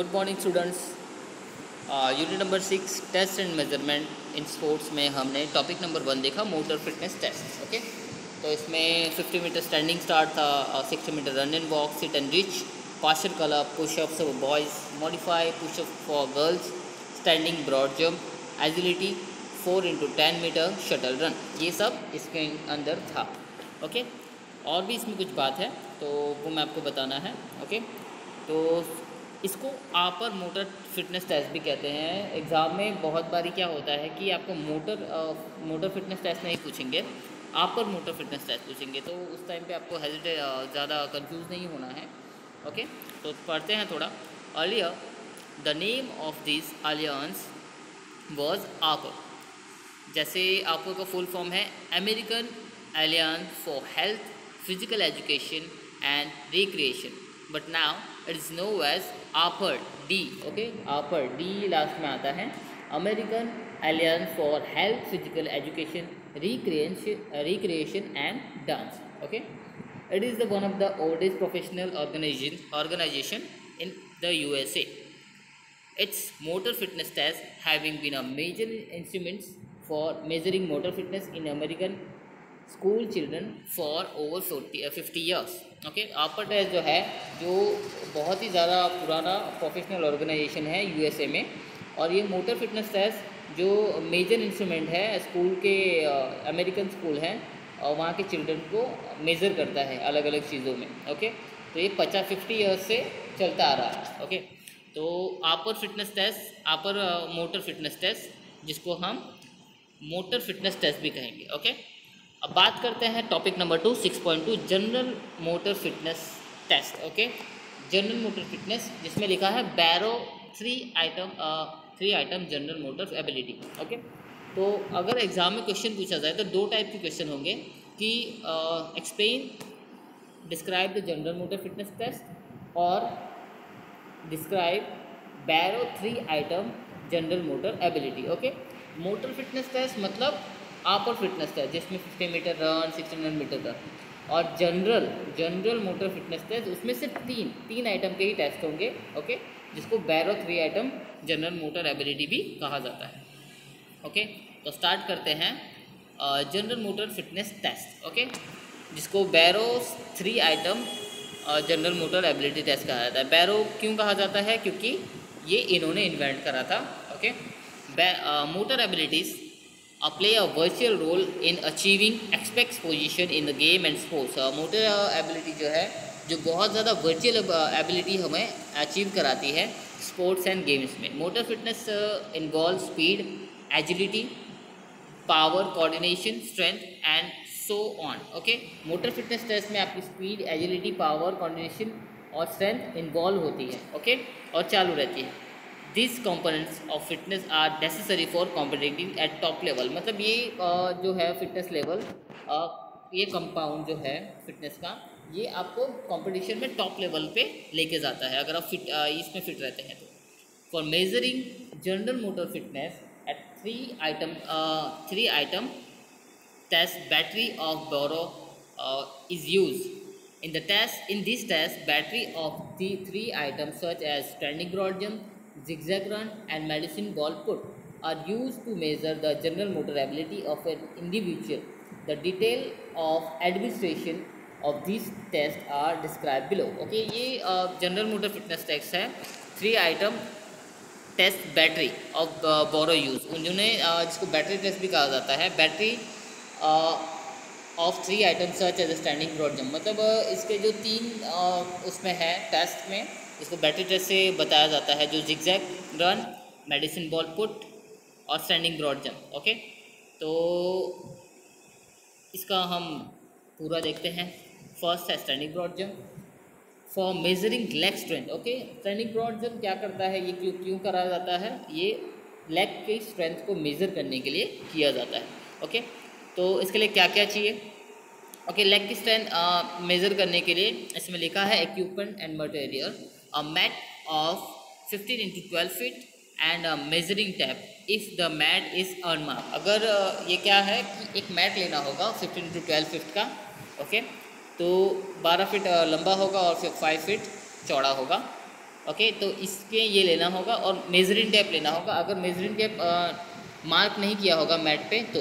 Good morning students. Unit number 6 test and measurement in sports में हमने topic number 1 देखा, motor fitness test. Okay, तो इसमें 50 metre standing start था, 60 metre run and walk, sit and reach, partial curl up, pushups for boys, modify pushup for girls, standing broad jump, agility, 4x10 metre shuttle run, ये सब इसके अंदर था। Okay, और भी इसमें कुछ बात है तो वो मैं आपको बताना है। ओके, तो इसको अपर मोटर फिटनेस टेस्ट भी कहते हैं। एग्ज़ाम में बहुत बारी क्या होता है कि आपको मोटर फिटनेस टेस्ट नहीं पूछेंगे, अपर मोटर फिटनेस टेस्ट पूछेंगे, तो उस टाइम पे आपको ज़्यादा कंफ्यूज नहीं होना है। ओके, तो पढ़ते हैं थोड़ा। Earlier the name of this alliance was AAPHER. जैसे आपर का फुल फॉर्म है American Alliance for Health, Physical Education and Recreation, but now it is known as AAPHER D. Okay, AAPHER D last में आता है। American Alliance for Health, Physical Education, Recreation and Dance. Okay, it is the one of the oldest professional organization in the USA. Its motor fitness test having been a major instrument for measuring motor fitness in American school children for over 50 years. Okay, AAPHER test जो है, जो बहुत ही ज़्यादा पुराना professional organisation है USA में, और ये मोटर फिटनेस टेस्ट जो मेजर इंस्ट्रूमेंट है स्कूल के, अमेरिकन स्कूल हैं और वहाँ के चिल्ड्रन को मेज़र करता है अलग अलग चीज़ों में। ओके, तो ये 50 ईयर्स से चलता आ रहा है। ओके, तो AAPHER fitness test, AAPHER motor fitness test, जिसको हम मोटर फिटनेस टेस्ट भी कहेंगे। ओके, अब बात करते हैं topic number 2 6.2 general motor fitness test. Okay, general motor fitness, जिसमें लिखा है Barrow 3 item general motor ability. Okay, तो अगर एग्जाम में क्वेश्चन पूछा जाए तो दो टाइप के क्वेश्चन होंगे कि explain, describe the general motor fitness test, और describe Barrow 3 item general motor ability. Okay, motor fitness test मतलब अपर फिटनेस टेस्ट, जिसमें 50 मीटर रन, 1600 मीटर रन, और जनरल मोटर फिटनेस टेस्ट, उसमें सिर्फ तीन आइटम के ही टेस्ट होंगे। ओके, जिसको Barrow 3 item general motor ability भी कहा जाता है। ओके, तो स्टार्ट करते हैं general motor fitness test. Okay, जिसको Barrow 3 item general motor ability test कहा जाता है। बैरो क्यों कहा जाता है? क्योंकि ये इन्होंने इन्वेंट करा था। Okay, motor abilities play a virtual role in achieving expects position in the game and sports। Motor ability जो है, जो बहुत ज़्यादा वर्चुअल एबिलिटी हमें अचीव कराती है स्पोर्ट्स एंड गेम्स में। Motor fitness involve speed, agility, power, coordination, strength and so on. Okay, motor fitness test में आपकी स्पीड, एजिलिटी, पावर, कोऑर्डिनेशन और स्ट्रेंथ इन्वॉल्व होती है। ओके, और चालू रहती है। This components of fitness are necessary for competitive at top level. मतलब ये जो है फिटनेस लेवल, ये कंपाउंड जो है फिटनेस का, ये आपको कंपटीशन में टॉप लेवल पे लेके जाता है अगर आप इसमें फिट रहते हैं तो। For measuring general motor fitness at 3 item test, battery of Barrow is used in this test. Battery of the 3 items such as standing broad jump, zigzag run and medicine ball put are used to measure the general motor ability of an individual. The detail of administration of these tests are described below. Okay, ये general motor fitness test है। 3 item test battery of Barrow use, उन्होंने जिसको battery test भी कहा जाता है। Battery of 3 item such as standing broad jump, मतलब इसके जो 3 उसमें है टेस्ट में, इसको बैटरी टेस्ट से बताया जाता है, जो zigzag run, medicine ball put और स्टैंडिंग ब्रॉड जंप। ओके, तो इसका हम पूरा देखते हैं। फर्स्ट है standing broad jump for measuring leg strength. Okay, standing broad jump क्या करता है, ये क्यों करा जाता है? ये लेग की स्ट्रेंथ को मेज़र करने के लिए किया जाता है। ओके, तो इसके लिए क्या क्या चाहिए? ओके, लेग की स्ट्रेंथ मेज़र करने के लिए इसमें लिखा है equipment and material, a mat of 15x12 feet and a measuring tape if the mat is unmark. अगर ये क्या है कि एक मैट लेना होगा 15x12 फीट का। ओके, तो 12 फीट लंबा होगा और फिर 5 फीट चौड़ा होगा। ओके, तो इसके ये लेना होगा और मेजरिंग टेप लेना होगा। अगर मेजरिंग टेप मार्क नहीं किया होगा मैट पे तो,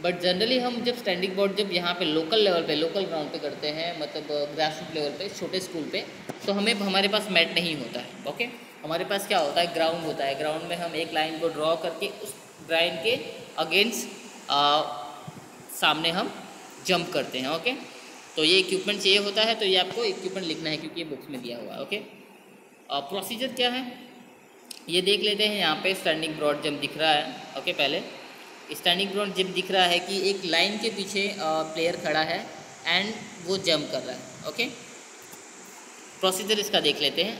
बट जनरली हम जब स्टैंडिंग बोर्ड जब यहाँ पे लोकल लेवल पे, लोकल ग्राउंड पे करते हैं, मतलब ग्रास रूट लेवल पे, छोटे स्कूल पे, तो हमें हमारे पास मैट नहीं होता है। ओके, हमारे पास क्या होता है, ग्राउंड होता है। ग्राउंड में हम एक लाइन को ड्रॉ करके उस लाइन के अगेंस्ट सामने हम जंप करते हैं। ओके, तो ये इक्विपमेंट चाहिए होता है, तो ये आपको इक्विपमेंट लिखना है क्योंकि ये बुक्स में दिया हुआ है। ओके, प्रोसीजर क्या है ये देख लेते हैं। यहाँ पे स्टैंडिंग ब्रॉड जंप दिख रहा है। ओके, पहले स्टैंडिंग ब्रॉड जंप दिख रहा है कि एक लाइन के पीछे प्लेयर खड़ा है एंड वो जंप कर रहा है। ओके, प्रोसीजर इसका देख लेते हैं।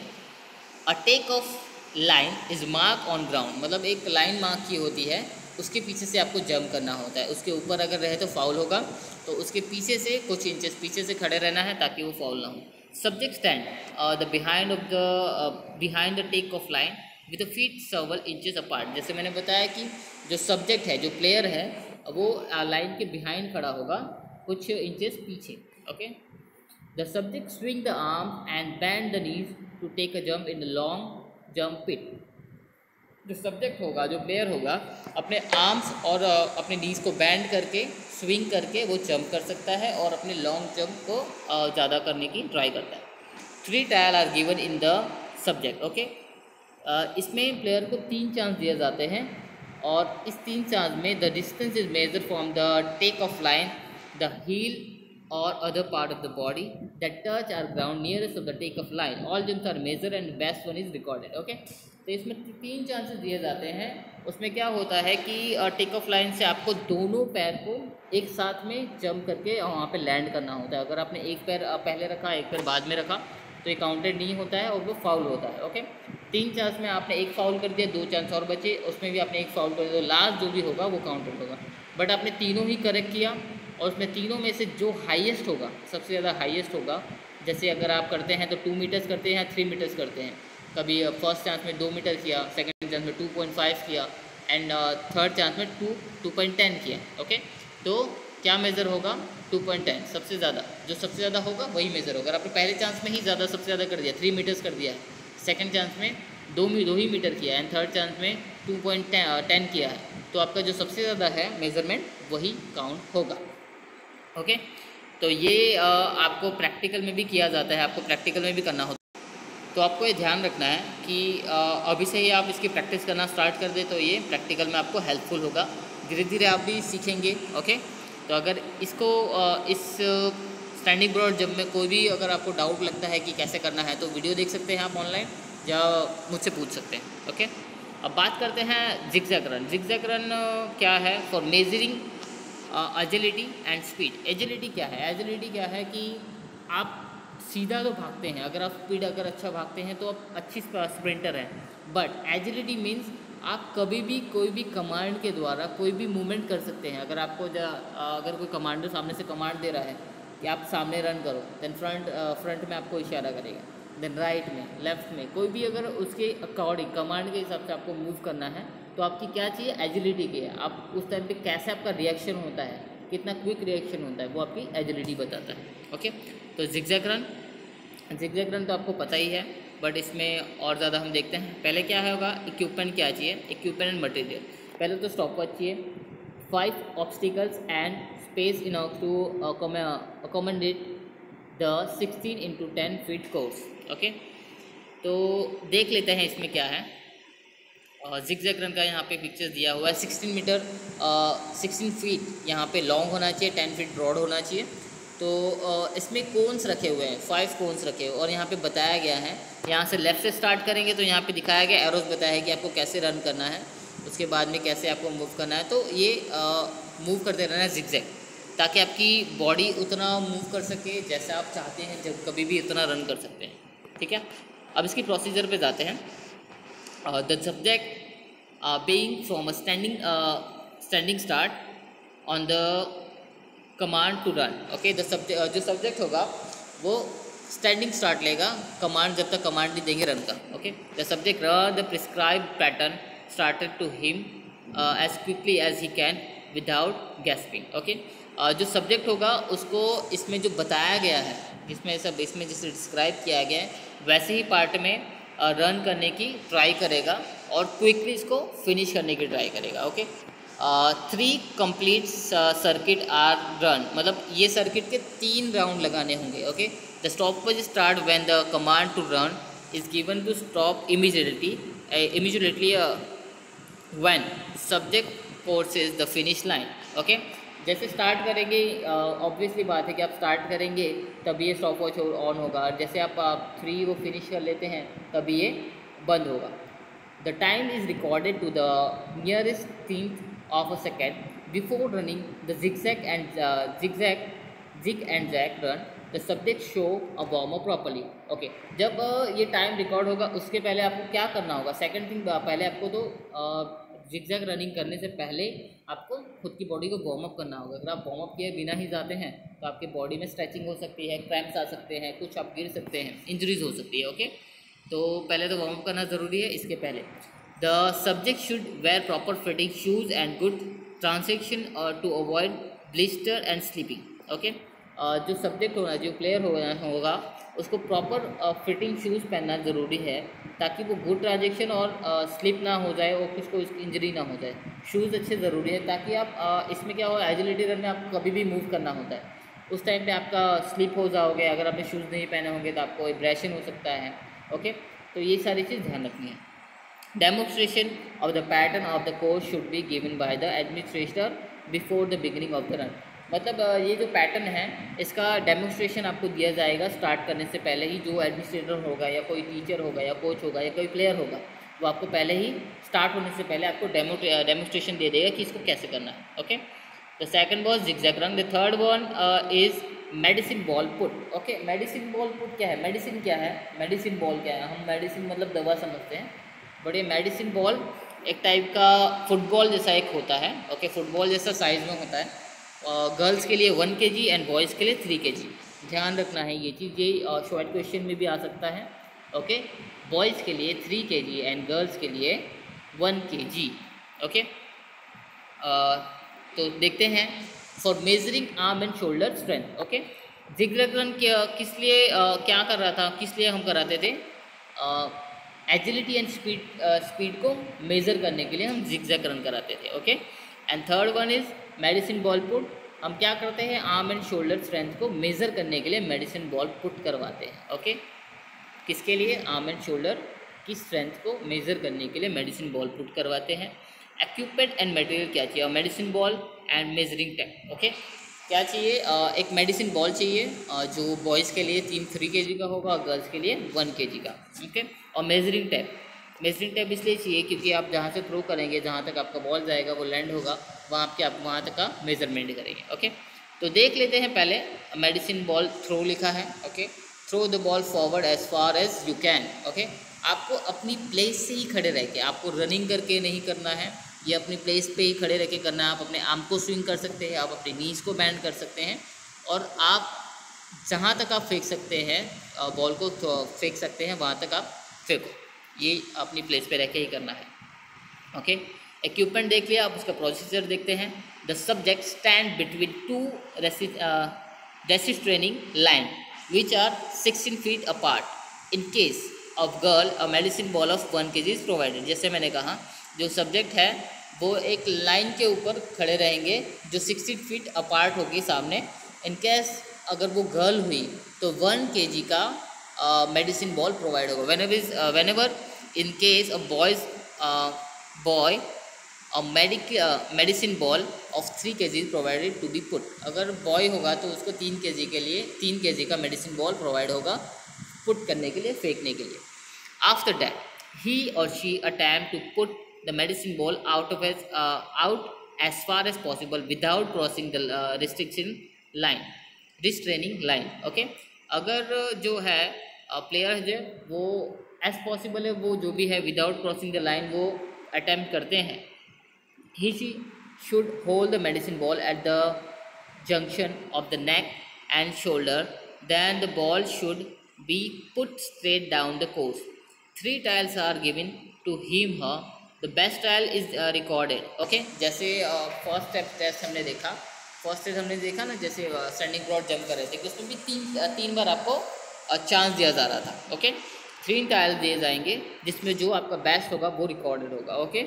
A take off line is mark on ground, मतलब एक लाइन मार्क की होती है, उसके पीछे से आपको जंप करना होता है। उसके ऊपर अगर रहे तो फाउल होगा, तो उसके पीछे से कुछ इंचेस पीछे से खड़े रहना है ताकि वो फाउल ना हो। Subject stand the behind the take off line with the feet several inches apart. जैसे मैंने बताया कि जो सब्जेक्ट है, जो प्लेयर है, वो लाइन के बिहाइंड खड़ा होगा कुछ इंचेस पीछे। Okay, the subject swing the arm and bend the knees to take a jump in the long jump pit. जो सब्जेक्ट होगा, जो प्लेयर होगा, अपने आर्म्स और अपने नीज को बैंड करके, स्विंग करके वो जंप कर सकता है और अपने लॉन्ग जंप को ज़्यादा करने की ट्राई करता है। 3 trial are given in the subject. Okay, इसमें प्लेयर को 3 चांस दिए जाते हैं और इस 3 चांस में the distance is measure from the take off line, the heel or other part of the body that touch or ground nearest of the take of line. All jumps are measured and best one is recorded. Okay, तो इसमें 3 chances दिए जाते हैं। उसमें क्या होता है कि टेक ऑफ लाइन से आपको दोनों पैर को एक साथ में जंप करके वहाँ पे लैंड करना होता है। अगर आपने एक पैर पहले रखा, एक पैर बाद में रखा, तो ये काउंटेड नहीं होता है और वो फाउल होता है। ओके, 3 चांस में आपने एक फाउल कर दिया, 2 चांस और बचे, उसमें भी आपने एक फाउल कर दिया, तो लास्ट जो भी होगा वो काउंटेड होगा। बट आपने तीनों ही करेक्ट किया और उसमें तीनों में से जो हाईएस्ट होगा, सबसे ज़्यादा हाईएस्ट होगा, जैसे अगर आप करते हैं तो 2 मीटर्स करते हैं, 3 मीटर्स करते हैं, कभी फर्स्ट चांस में 2 मीटर किया, सेकंड चांस में 2.5 किया एंड थर्ड चांस में 2.10 किया। ओके, तो क्या मेज़र होगा, 2.10 सबसे ज़्यादा, जो सबसे ज़्यादा होगा वही मेज़र होगा। अगर आपने पहले चांस में ही ज़्यादा सबसे ज़्यादा कर दिया, 3 मीटर्स कर दिया है, सेकेंड चांस में 2 ही मीटर किया है एंड थर्ड चांस में 2.10 किया है, तो आपका जो सबसे ज़्यादा है मेज़रमेंट वही काउंट होगा। ओके, तो ये आपको प्रैक्टिकल में भी किया जाता है, आपको प्रैक्टिकल में भी करना होता है। तो आपको ये ध्यान रखना है कि अभी से ही आप इसकी प्रैक्टिस करना स्टार्ट कर दें तो ये प्रैक्टिकल में आपको हेल्पफुल होगा। धीरे धीरे आप भी सीखेंगे। ओके, तो अगर इसको इस स्टैंडिंग ब्रॉड जंप में कोई भी अगर आपको डाउट लगता है कि कैसे करना है, तो वीडियो देख सकते हैं आप ऑनलाइन या मुझसे पूछ सकते हैं। ओके, अब बात करते हैं जिगजैग रन। जिगजैग रन क्या है, for measuring agility and speed. Agility क्या है, एजिलिटी क्या है कि आप सीधा तो भागते हैं, अगर आप स्पीड अगर अच्छा भागते हैं तो आप अच्छी स्प्रिंटर हैं, बट एजिलिटी मीन्स आप कभी भी कोई भी कमांड के द्वारा कोई भी मूवमेंट कर सकते हैं। अगर आपको अगर कोई कमांडर सामने से कमांड दे रहा है कि आप सामने रन करो, देन फ्रंट में आपको इशारा करेगा, देन राइट में, लेफ्ट में, कोई भी अगर उसके अकॉर्डिंग कमांड के हिसाब से आपको मूव करना है, तो आपकी क्या चाहिए, एजिलिटी की है। आप उस टाइम पे कैसे आपका रिएक्शन होता है, कितना क्विक रिएक्शन होता है, वो आपकी एजिलिटी बताता है। ओके, तो जिगजैग रन तो आपको पता ही है, बट इसमें और ज़्यादा हम देखते हैं। पहले क्या होगा, इक्विपमेंट क्या चाहिए, इक्विपमेंट एंड मटेरियल। पहले तो स्टॉपवॉच चाहिए, 5 obstacles and space in to accommodate the 16 × 10 feet course. Okay, तो देख लेते हैं इसमें क्या है। जिगजैग रन का यहाँ पे पिक्चर्स दिया हुआ है। 16 फीट यहाँ पे लॉन्ग होना चाहिए, 10 फीट ब्रॉड होना चाहिए। तो इसमें कोन्स रखे हुए हैं, 5 कोन्स रखे हुए, और यहाँ पे बताया गया है, यहाँ से लेफ़्ट से स्टार्ट करेंगे तो यहाँ पे दिखाया गया, एरोस बताया है कि आपको कैसे रन करना है, उसके बाद में कैसे आपको मूव करना है। तो ये मूव करते रहना है जिगजैग, ताकि आपकी बॉडी उतना मूव कर सके जैसा आप चाहते हैं, जब कभी भी इतना रन कर सकते हैं। ठीक है, अब इसकी प्रोसीजर पे जाते हैं। The subject being from a standing start on the command to run. Okay, the subject जो सब्जेक्ट होगा वो स्टैंडिंग स्टार्ट लेगा, कमांड जब तक कमांड नहीं देंगे रन का। Okay, the subject run the prescribed pattern started to him as quickly as he can without gasping. Okay, जो सब्जेक्ट होगा उसको इसमें जो बताया गया है, इसमें जैसे डिस्क्राइब किया गया है, वैसे ही पार्ट में रन करने की ट्राई करेगा और क्विकली इसको फिनिश करने की ट्राई करेगा। Okay, 3 complete circuit are run, मतलब ये सर्किट के 3 राउंड लगाने होंगे। Okay, the stoppage start when the command to run is given to stop immediately when subject courses the finish line. Okay, जैसे स्टार्ट करेंगे, ऑब्वियसली बात है कि आप स्टार्ट करेंगे तभी ये स्टॉप वॉच ऑन होगा, और जैसे आप 3 को फिनिश कर लेते हैं तभी ये बंद होगा। The time is recorded to the nearest tenth of a second before running the zigzag and zag run the subject show a warm up properly. Okay, जब ये टाइम रिकॉर्ड होगा उसके पहले आपको क्या करना होगा? सेकंड थिंग, पहले आपको तो जिगजैग रनिंग करने से पहले आपको खुद की बॉडी को वार्म अप करना होगा। अगर आप वार्म अप किए बिना ही जाते हैं तो आपके बॉडी में स्ट्रेचिंग हो सकती है, क्रैम्प्स आ सकते हैं, कुछ आप गिर सकते हैं, इंजरीज हो सकती है। ओके, तो पहले तो वार्म अप करना ज़रूरी है। इसके पहले the subject should wear proper fitting shoes and good transaction to avoid blister and sleeping. Okay, जो सब्जेक्ट होगा, जो प्लेयर होगा उसको प्रॉपर फिटिंग शूज़ पहनना ज़रूरी है ताकि वो गुड ट्रांजेक्शन और स्लिप ना हो जाए और किसको इंजरी ना हो जाए। शूज़ अच्छे ज़रूरी है ताकि आप इसमें क्या हो, एजिलिटी रन में आपको कभी भी मूव करना होता है, उस टाइम पे आपका स्लिप हो जाओगे। अगर आपने शूज़ नहीं पहने होंगे तो आपको एब्रेशन हो सकता है। ओके, तो ये सारी चीज़ ध्यान रखनी है। Demonstration of the pattern of the course should be given by the administrator before the beginning of the run. मतलब ये जो पैटर्न है इसका डेमोन्स्ट्रेशन आपको दिया जाएगा स्टार्ट करने से पहले ही। जो एडमिनिस्ट्रेटर होगा या कोई टीचर होगा या कोच होगा या कोई प्लेयर होगा वो आपको पहले ही स्टार्ट होने से पहले आपको डेमोन्स्ट्रेशन दे देगा कि इसको कैसे करना है। Okay, the second was zigzag run, the third one is medicine ball put. Okay, medicine ball put क्या है? मेडिसिन क्या है? मेडिसिन बॉल क्या है? हम मेडिसिन मतलब दवा समझते हैं, बट ये मेडिसिन बॉल एक टाइप का फुटबॉल जैसा एक होता है। ओके, फुटबॉल जैसा साइज़ में होता है। गर्ल्स के लिए 1 kg एंड बॉयज़ के लिए 3 kg। ध्यान रखना है ये चीज़, ये शॉर्ट क्वेश्चन में भी आ सकता है। ओके, बॉयज़ के लिए 3 kg एंड गर्ल्स के लिए 1 kg। ओके, तो देखते हैं for measuring arm and shoulder strength. Okay, zigzag run किस लिए क्या कर रहा था, किस लिए हम कराते थे? एजिलिटी एंड स्पीड को मेज़र करने के लिए हम जिगजैग रन कराते थे। Okay, and third one is medicine ball put. हम क्या करते हैं? आर्म एंड शोल्डर स्ट्रेंथ को मेज़र करने के लिए मेडिसिन बॉल पुट करवाते हैं। ओके, किसके लिए? आर्म एंड शोल्डर की स्ट्रेंथ को मेज़र करने के लिए मेडिसिन बॉल पुट करवाते हैं। इक्विपमेंट एंड मटेरियल क्या चाहिए? Medicine ball and measuring tape. Okay, क्या चाहिए? एक मेडिसिन बॉल चाहिए जो बॉयज़ के लिए 3 kg का होगा और गर्ल्स के लिए 1 kg का। ओके, और मेजरिंग टेप, मेजरिंग टेप इसलिए चाहिए क्योंकि आप जहाँ से थ्रो करेंगे, जहाँ तक आपका बॉल जाएगा वो लैंड होगा, वहाँ आपके आप वहाँ तक का मेजरमेंट करेंगे। ओके, तो देख लेते हैं पहले। मेडिसिन बॉल थ्रो लिखा है। Okay, throw the ball forward as far as you can. Okay, आपको अपनी प्लेस से ही खड़े रह के, आपको रनिंग करके नहीं करना है, ये अपनी प्लेस पे ही खड़े रह के करना है। आप अपने आर्म को स्विंग कर सकते हैं, आप अपनी नीज को बैंड कर सकते हैं, और आप जहाँ तक आप फेंक सकते हैं बॉल को फेंक सकते हैं, वहाँ तक आप फेंको। ये अपनी प्लेस पे रह के ही करना है। ओके, इक्विपमेंट देख लिया, आप उसका प्रोसीजर देखते हैं। The subject stand between 2 restraining line which are 16 feet apart. In case of girl a medicine ball of 1 kg is provided. जैसे मैंने कहा, जो सब्जेक्ट है वो एक लाइन के ऊपर खड़े रहेंगे जो 16 feet अपार्ट होगी सामने। इन केस अगर वो गर्ल हुई तो 1 kg का मेडिसिन बॉल प्रोवाइड होगा। whenever in case a boy a medicine ball of 3 kg is provided to be put। अगर बॉय होगा तो उसको 3 kg के लिए 3 kg का मेडिसिन बॉल प्रोवाइड होगा पुट करने के लिए, फेंकने के लिए। After that he or she attempt to put the medicine ball out as far as possible without crossing the restraining line। Okay, अगर जो है प्लेयर जो वो एज पॉसिबल है, वो जो भी है विदाउट क्रॉसिंग द लाइन वो अटैम्प्ट करते हैं। He should hold the medicine ball at the junction of the neck and shoulder, then the ball should be put straight down the course. 3 trials are given to him her, the best trial is recorded. Okay, जैसे first test हमने देखा ना, जैसे standing crowd jump कर रहे थे, उसमें भी तीन बार आपको चांस दिया जा रहा था। ओके, 3 ट्रायल दिए जाएंगे जिसमें जो आपका बेस्ट होगा वो रिकॉर्डेड होगा। ओके,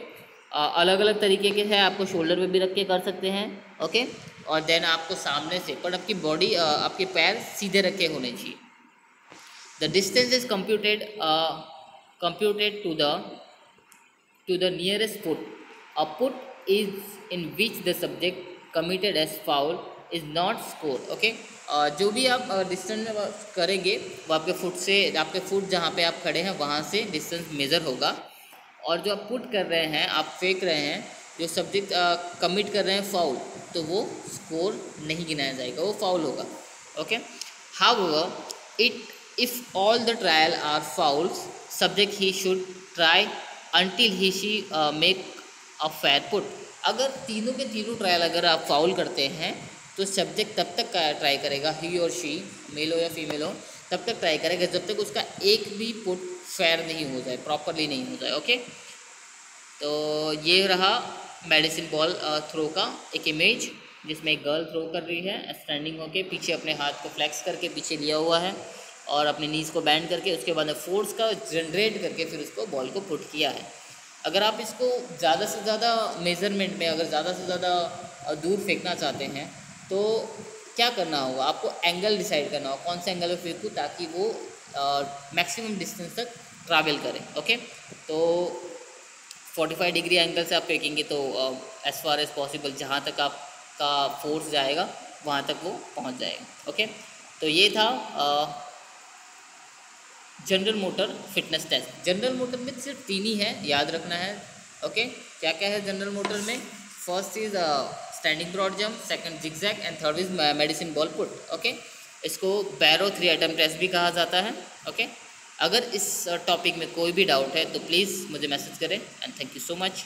अलग अलग तरीके के हैं, आपको शोल्डर पे भी रख के कर सकते हैं। ओके, और देन आपको सामने से, पर आपकी बॉडी आपके पैर सीधे रखे होने चाहिए। The distance is computed to the nearest foot. A put is in which the subject committed as foul is not scored. Okay, जो भी आप डिस्टेंस करेंगे वो आपके फुट से, आपके फुट जहाँ पे आप खड़े हैं वहाँ से डिस्टेंस मेज़र होगा। और जो आप पुट कर रहे हैं, आप फेंक रहे हैं, जो सब्जेक्ट कमिट कर रहे हैं फाउल, तो वो स्कोर नहीं गिनाया जाएगा, वो फाउल होगा। Okay, however it if all the trial are fouls, subject he should try until he she make a fair put। अगर तीनों के तीनों ट्रायल अगर आप फाउल करते हैं तो सब्जेक्ट तब तक ट्राई करेगा, ही और शी, मेल हो या फीमेल हो, तब तक ट्राई करेगा जब तक उसका एक भी पुट फेयर नहीं हो जाए, प्रॉपरली नहीं हो जाए। ओके, तो ये रहा मेडिसिन बॉल थ्रो का एक इमेज, जिसमें एक गर्ल थ्रो कर रही है स्टैंडिंग होके, पीछे अपने हाथ को फ्लेक्स करके पीछे लिया हुआ है और अपने नीज़ को बैंड करके, उसके बाद फोर्स का जनरेट करके फिर उसको बॉल को पुट किया है। अगर आप इसको ज़्यादा से ज़्यादा मेज़रमेंट में, अगर ज़्यादा से ज़्यादा दूर फेंकना चाहते हैं तो क्या करना होगा, आपको एंगल डिसाइड करना होगा, कौन से एंगल में फेंकूँ ताकि वो मैक्सिमम डिस्टेंस तक ट्रैवल करें। ओके, तो 45 डिग्री एंगल से आप फेंकेंगे तो एज़ फार एज़ पॉसिबल जहाँ तक आपका फोर्स जाएगा वहाँ तक वो पहुँच जाएगा। ओके, तो ये था general motor fitness test. General motor में सिर्फ 3 ही है, याद रखना है। ओके, क्या क्या है जनरल मोटर में? First is standing broad jump, second zigzag and third is medicine ball put. Okay, इसको बैरो 3 आइटम टेस्ट भी कहा जाता है। ओके, अगर इस टॉपिक में कोई भी डाउट है तो प्लीज़ मुझे मैसेज करें and thank you so much.